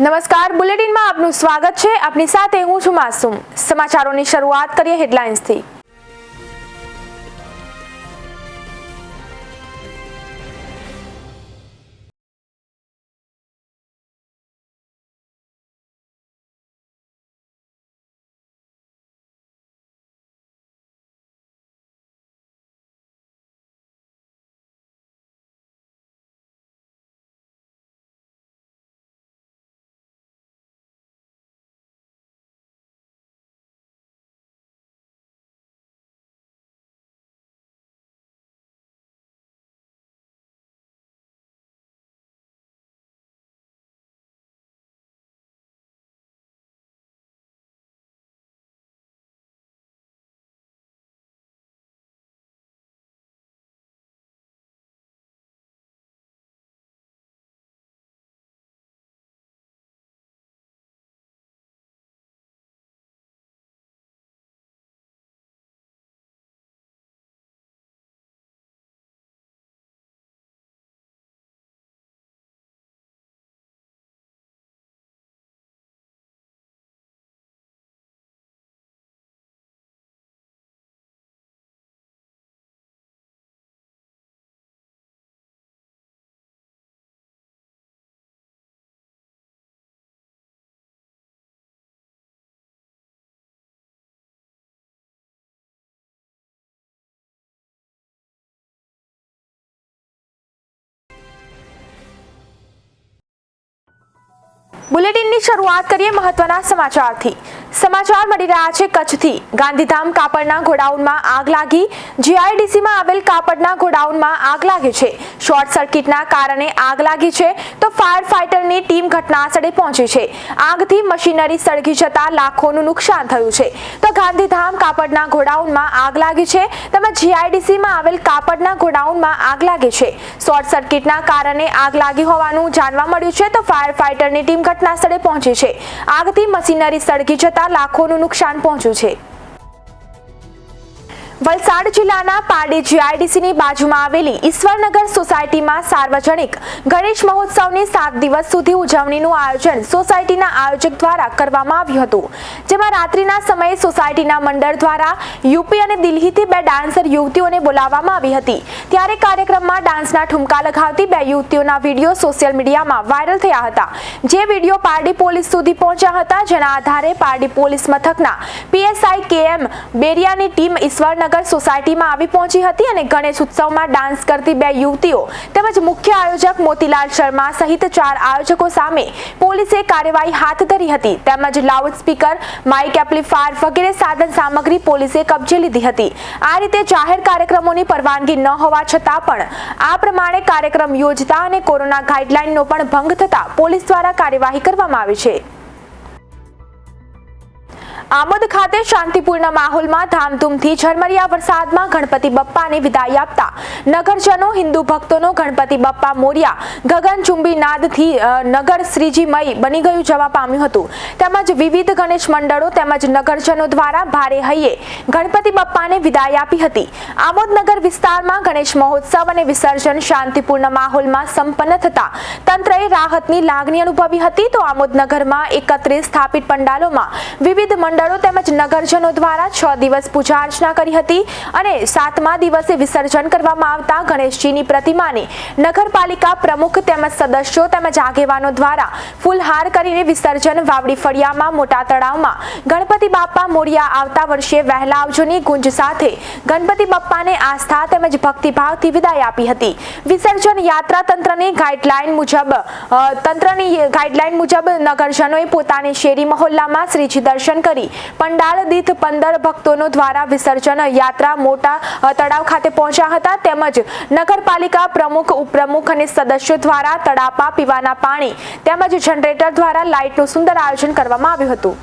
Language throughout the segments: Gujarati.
નમસ્કાર, બુલેટિનમાં આપનું સ્વાગત છે। આપની સાથે હું છું માસૂમ। સમાચારોની શરૂઆત કરીએ હેડલાઇન્સથી। બુલેટિનની શરૂઆત કરીએ મહત્વના સમાચારથી। સમાચાર મળી રહ્યા છે કચ્છથી। ગાંધીધામ કાપડના ગોડાઉનમાં આગ લાગી। જીઆઈડીસીમાં આવેલ કાપડના ગોડાઉનમાં આગ લાગી છે। શોર્ટ સર્કિટના કારણે આગ લાગી છે તો ફાયર ફાઈટરની ટીમ ઘટનાસ્થળે પહોંચી છે। આગથી મશીનરી સળગી જતા લાખોનું નુકસાન થયું છે। તો ગાંધીધામ કાપડના ગોડાઉનમાં આગ લાગી છે તેમજ જીઆઈડીસીમાં આવેલ કાપડના ગોડાઉનમાં આગ લાગી છે। શોર્ટ સર્કિટના કારણે આગ લાગી હોવાનું જાણવા મળ્યું છે તો ફાયર ફાઈટરની ટીમ ઘટનાસ્થળે પહોંચી છે। આગથી મશીનરી સળગી જતા લાખોનું નુકસાન પહોંચ્યું છે। વલસાડ જિલ્લાના પારડી જીઆઈડીસીની બાજુમાં આવેલી ઈશ્વરનગર સોસાયટીમાં સાર્વજનિક ગણેશ મહોત્સવની 7 દિવસ સુધી ઉજવણીનું આયોજન સોસાયટીના આયોજક દ્વારા કરવામાં આવ્યું હતું। જેમાં રાત્રિના સમયે સોસાયટીના મંડળ દ્વારા યુપી અને દિલ્હીથી 2 ડાન્સર યુવતીઓને બોલાવવામાં આવી હતી। ત્યારે કાર્યક્રમમાં ડાન્સના ઠુમકા લગાવતી 2 યુવતીઓના વિડીયો સોશિયલ મીડિયામાં વાયરલ થયા હતા। જે વિડીયો પારડી પોલીસ સુધી પહોંચ્યા હતા, જેના આધારે પારડી પોલીસ મથકના પીએસઆઈ કેએમ બેરિયાની ટીમ ઈશ્વરનગર સોસાયટીમાં આવી પહોંચી હતી અને ગણેશ ઉત્સવમાં ડાન્સ કરતી 2 યુવતીઓ તેમજ મુખ્ય આયોજક મોતીલાલ શર્મા સહિત 4 આયોજકો સામે પોલીસે કાર્યવાહી હાથ ધરી હતી। તેમજ લાઉડ સ્પીકર, માઇક એમ્પ્લીફાયર વગેરે સાધન સામગ્રી પોલીસે કબજે લીધી હતી। આ રીતે જાહેર કાર્યક્રમોની પરવાનગી ન હોવા છતાં પણ આ પ્રમાણે કાર્યક્રમ યોજતા અને કોરોના ગાઈડલાઈનનો પણ ભંગ થતા પોલીસ દ્વારા કાર્યવાહી કરવામાં આવી છે। આમોદ ખાતે શાંતિપૂર્ણ માહોલમાં ધામધૂમથી ઝરમરિયા વરસાદમાં ગણપતિ બપ્પાને વિદાય આપતા નગરજનો, હિન્દુ ભક્તોનો ગણપતિ બપ્પા મોર્યા ગગનચુંબી નાદથી નગર શ્રીજીમય બની ગયું જવા પામ્યું હતું। તેમજ વિવિધ ગણેશ મંડળો તેમજ નગરજનો દ્વારા ભારે હૈયે ગણપતિ બપ્પાને વિદાય આપી હતી। આમોદ નગર વિસ્તારમાં ગણેશ મહોત્સવ અને વિસર્જન શાંતિપૂર્ણ માહોલમાં સંપન્ન થતા તંત્રએ રાહતની લાગણી અનુભવી હતી। તો આમોદ નગરમાં 31 સ્થાપિત પંડાલોમાં વિવિધ મંડળો તેમજ નગરજનો દ્વારા 6 દિવસ પૂજા અર્ચના કરી હતી અને 7મા દિવસે વિસર્જન કરવામાં આવતા ગણેશજીની પ્રતિમાને નગરપાલિકા પ્રમુખ તેમજ સદસ્યો તેમજ આગેવાનો દ્વારા ફૂલહાર કરીને વિસર્જન વાવડી ફળિયામાં મોટા તળાવમાં ગણપતિ બાપ્પા મોર્યા આવતા વર્ષે વહેલા આવજોની ગુંજ સાથે ગણપતિ બાપ્પાને આસ્થા તેમજ ભક્તિભાવથી વિદાય આપી હતી। વિસર્જન યાત્રા તંત્રની ગાઈડલાઈન મુજબ નગરજનોએ પોતાની શેરી મહોલ્લામાં શ્રીજી દર્શન કરી પંડાળ દીઠ 15 ભક્તોનો દ્વારા વિસર્જન યાત્રા મોટા તળાવ ખાતે પહોંચ્યા હતા। તેમજ નગરપાલિકા પ્રમુખ, ઉપપ્રમુખ અને સદસ્યો દ્વારા તળાપા, પીવાના પાણી તેમજ જનરેટર દ્વારા લાઇટનું સુંદર આયોજન કરવામાં આવ્યું હતું।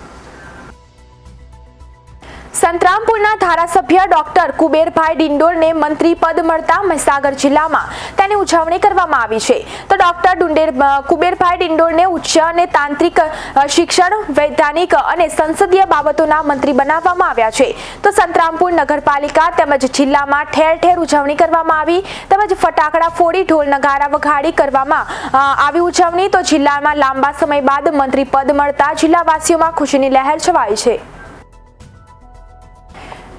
સંતરામપુરના ધારાસભ્ય ડોક્ટર કુબેરભાઈ ડિંડોરને મંત્રી પદ મળતા મહીસાગર જિલ્લામાં તેની ઉજવણી કરવામાં આવી છે. તો ડોક્ટર કુબેરભાઈ ડિંડોરને ઉચ્ચ અને તાંત્રિક શિક્ષણ, વૈધાનિક અને સંસદીય બાબતોના મંત્રી બનાવવામાં આવ્યા છે. તો સંતરામપુર નગરપાલિકા તેમજ જિલ્લામાં ઠેર ઠેર ઉજવણી કરવામાં આવી તેમજ ફટાકડા ફોડી ઢોલ નગારા વગાડી કરવામાં આવી ઉજવણી. તો જિલ્લામાં લાંબા સમય બાદ મંત્રી પદ મળતા જિલ્લાવાસીઓમાં ખુશીની લહેર છવાઈ છે.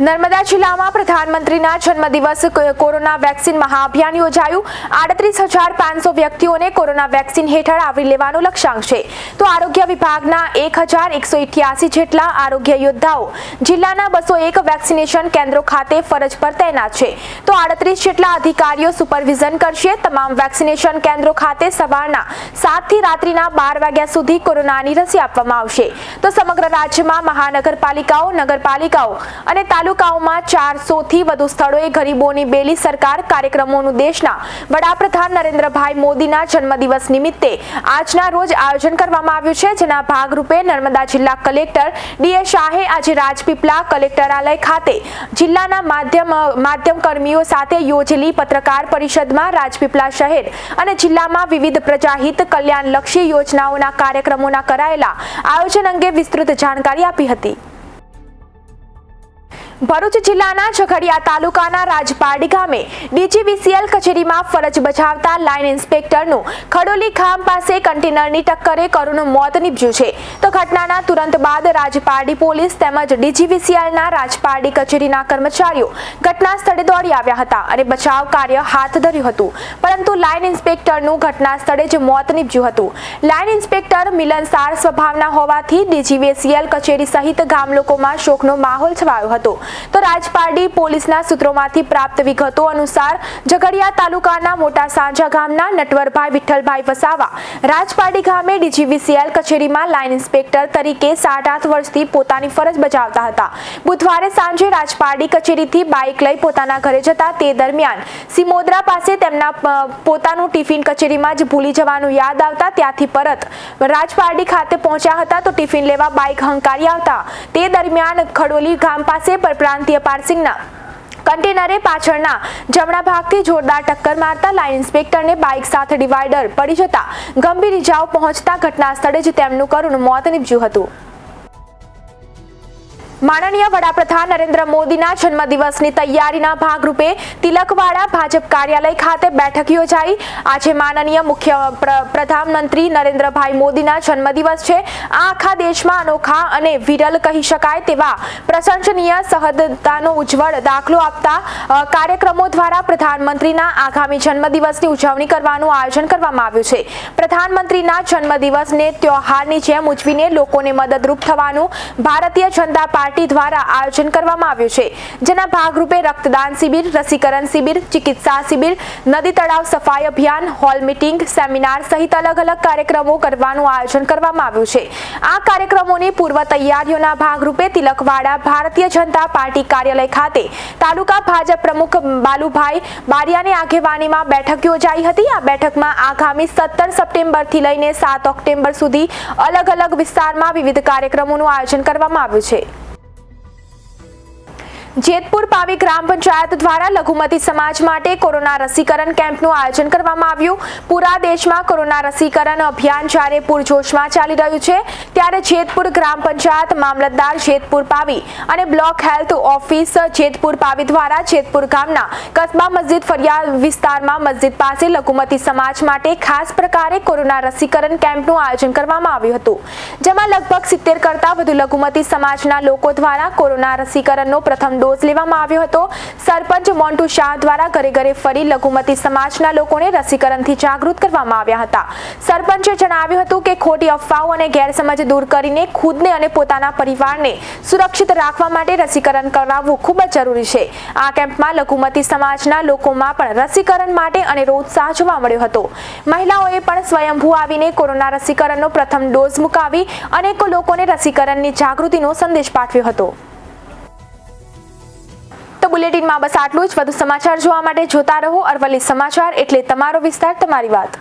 નર્મદા જિલ્લામાં પ્રધાનમંત્રીના જન્મદિવસ કોરોના વેક્સિન મહાઅભિયાન યોજાયું. 38,500 વ્યક્તિઓને કોરોના વેક્સિન હેઠળ આવરી લેવાનું લક્ષ્યાંક છે. તો આરોગ્ય વિભાગના 1,188 જેટલા આરોગ્ય યોદ્ધાઓ જિલ્લાના 201 વેક્સિનેશન કેન્દ્રો ખાતે ફરજ પર તૈનાત છે. તો 38 જેટલા અધિકારીઓ સુપરવિઝન કરશે. તમામ વેક્સિનેશન કેન્દ્રો ખાતે સવારના 7 થી રાત્રિના 12 વાગ્યા સુધી કોરોનાની રસી આપવામાં આવશે. તો સમગ્ર રાજ્યમાં મહાનગરપાલિકાઓ, નગરપાલિકાઓ અને તાલુકાઓમાં 400 થી વધુ સ્થળોએ ગરીબોની બેલી સરકાર કાર્યક્રમોનું દેશના વડાપ્રધાન નરેન્દ્રભાઈ મોદીના જન્મદિવસ નિમિત્તે આજના રોજ આયોજન કરવામાં આવ્યું છે. જેના ભાગરૂપે નર્મદા જિલ્લા કલેક્ટર ડી.એ. શાહે આજે રાજપીપળા કલેક્ટરાલય ખાતે જિલ્લાના માધ્યમ કર્મીઓ સાથે યોજેલી પત્રકાર પરિષદમાં રાજપીપળા શહેર અને જિલ્લામાં વિવિધ પ્રજાહિત કલ્યાણલક્ષી યોજનાઓના કાર્યક્રમોના કરાયેલા આયોજન અંગે વિસ્તૃત જાણકારી આપી હતી. ભરૂચ જિલ્લાના ઝઘડિયા તાલુકાના રાજપારડી ગામે ડીજીવીસીએલ કચેરીમાં ફરજ બજાવતા લાઇન ઇન્સ્પેક્ટરનું ખડોલી ગામ પાસે કન્ટેનરની ટક્કરે કરુણ મોત નીપજ્યું છે. તો ઘટનાના તુરંત બાદ રાજપારડી પોલીસ તેમજ ડીજીવીસીએલના રાજપારડી કચેરીના કર્મચારીઓ ઘટના સ્થળે દોડી આવ્યા હતા અને બચાવ કાર્ય હાથ ધર્યું હતું. પરંતુ લાઇન ઇન્સ્પેક્ટરનું ઘટના સ્થળે જ મોત નીપજ્યું હતું. લાઇન ઇન્સ્પેક્ટર મિલનસાર સ્વભાવના હોવાથી ડીજીવીસીએલ કચેરી સહિત ગામ લોકોમાં શોકનો માહોલ છવાયો હતો. તો રાજપારડી પોલીસના સૂત્રોમાંથી પ્રાપ્ત વિગતો અનુસાર ઝઘડિયા તાલુકાના મોટા સાંજા ગામના નટવરભાઈ વિઠ્ઠલભાઈ વસાવા રાજપારડી ગામે ડીજીવીસીએલ કચેરીમાં લાઇન ઇન્સ્પેક્ટર તરીકે 7-8 વર્ષથી પોતાની ફરજ બજાવતા હતા. બુધવારે સાંજે રાજપારડી કચેરીથી બાઇક લઈ પોતાના ઘરે જતા તે દરમિયાન સિમોદરા પાસે તેમના પોતાનું ટિફિન કચેરીમાં જ ભૂલી જવાનું યાદ આવતા ત્યાંથી પરત રાજપારડી ખાતે પહોંચ્યા હતા. તો ટિફિન લેવા બાઇક હંકારી આવતા તે દરમિયાન ખડોલી ગામ પાસે પ્રાંતીય પાર્સિંગના કન્ટેનરે પાછળના જમણા ભાગથી જોરદાર ટક્કર મારતા લાઇન ઇન્સ્પેક્ટરને બાઇક સાથે ડિવાઈડર પડી જતા ગંભીર ઇજાઓ પહોંચતા ઘટના સ્થળે જ તેમનું કરુણ મોત નીપજ્યું હતું. માનનીય વડાપ્રધાન નરેન્દ્ર મોદીના જન્મદિવસની તૈયારીના ભાગરૂપે તિલકવાડા ભાજપ કાર્યાલય ખાતે બેઠક યોજાઈ. આજે માનનીય મુખ્ય પ્રધાનમંત્રી નરેન્દ્રભાઈ મોદીના જન્મદિવસ છે. આ આખા દેશમાં અનોખા અને વિરલ કહી શકાય તેવા પ્રશંસનીય સહદતાનો ઉજ્જવળ દાખલો આપતા કાર્યક્રમો દ્વારા પ્રધાનમંત્રીના આગામી જન્મદિવસની ઉજવણી કરવાનું આયોજન કરવામાં આવ્યું છે. પ્રધાનમંત્રીના જન્મદિવસને ત્યોહારની જેમ ઉજવીને લોકોને મદદરૂપ થવાનું ભારતીય જનતા પાર્ટી દ્વારા આયોજન કરવામાં આવ્યું છે. જેના ભાગરૂપે રક્તદાન શિબિર, રસીકરણ શિબિર, ચિકિત્સા શિબિર, નદી તળાવ સફાઈ અભિયાન, હોલ મીટિંગ, સેમિનાર સહિત અલગ અલગ કાર્યક્રમો કરવાનું આયોજન કરવામાં આવ્યું છે. આ કાર્યક્રમોની પૂર્વ તૈયારીઓના ભાગરૂપે તિલકવાડા ભારતીય જનતા પાર્ટી કાર્યાલય ખાતે તાલુકા ભાજપ પ્રમુખ બાલુભાઈ બારિયાની આગેવાનીમાં બેઠક યોજાઈ હતી. આ બેઠકમાં આગામી 17 સપ્ટેમ્બરથી લઈને 7 ઓક્ટોબર સુધી અલગ અલગ વિસ્તારમાં વિવિધ કાર્યક્રમોનું આયોજન કરવામાં આવ્યું છે. જેતપુર પાવી ગ્રામ પંચાયત દ્વારા લઘુમતી સમાજ માટે કોરોના રસીકરણ કેમ્પનું આયોજન કરવામાં આવ્યું. પૂરા દેશમાં કોરોના રસીકરણ અભિયાન જ્યારે પૂરજોશમાં ચાલી રહ્યું છે ત્યારે જેતપુર ગ્રામ પંચાયત, મામલતદાર જેતપુર પાવી અને block health office Jetpur Pavi દ્વારા જેતપુર ગામના કસ્બા મસ્જિદ ફરિયાદ વિસ્તારમાં મસ્જિદ પાસે લઘુમતી સમાજ માટે ખાસ પ્રકારે કોરોના રસીકરણ કેમ્પનું આયોજન કરવામાં આવ્યું હતું. જેમાં લગભગ 70 કરતા વધુ લઘુમતી સમાજના લોકો દ્વારા કોરોના રસીકરણનો પ્રથમ ડોઝ લેવામાં આવ્યો હતો. સરપંચ મોન્ટુ શાહ દ્વારા ઘરે ઘરે ફરી લઘુમતી સમાજના લોકોને રસીકરણથી જાગૃત કરવામાં આવ્યા હતા. સરપંચે જણાવ્યું હતું કે ખોટી અફવાઓ અને ગેરસમજ દૂર કરીને ખુદને અને પોતાના પરિવારને સુરક્ષિત રાખવા માટે રસીકરણ કરાવવું ખૂબ જ જરૂરી છે. આ કેમ્પમાં લઘુમતી સમાજના લોકોમાં પણ રસીકરણ માટે અનેરો ઉત્સાહ જોવા મળ્યો હતો. મહિલાઓએ પણ સ્વયંભૂ આવીને કોરોના રસીકરણનો પ્રથમ ડોઝ મુકાવી અનેકો લોકોને રસીકરણની જાગૃતિનો સંદેશ પાઠવ્યો હતો. તો બુલેટિનમાં બસ આટલું જ. વધુ સમાચાર જોવા માટે જોતા રહો અરવલ્લી સમાચાર, એટલે તમારો વિસ્તાર, તમારી વાત.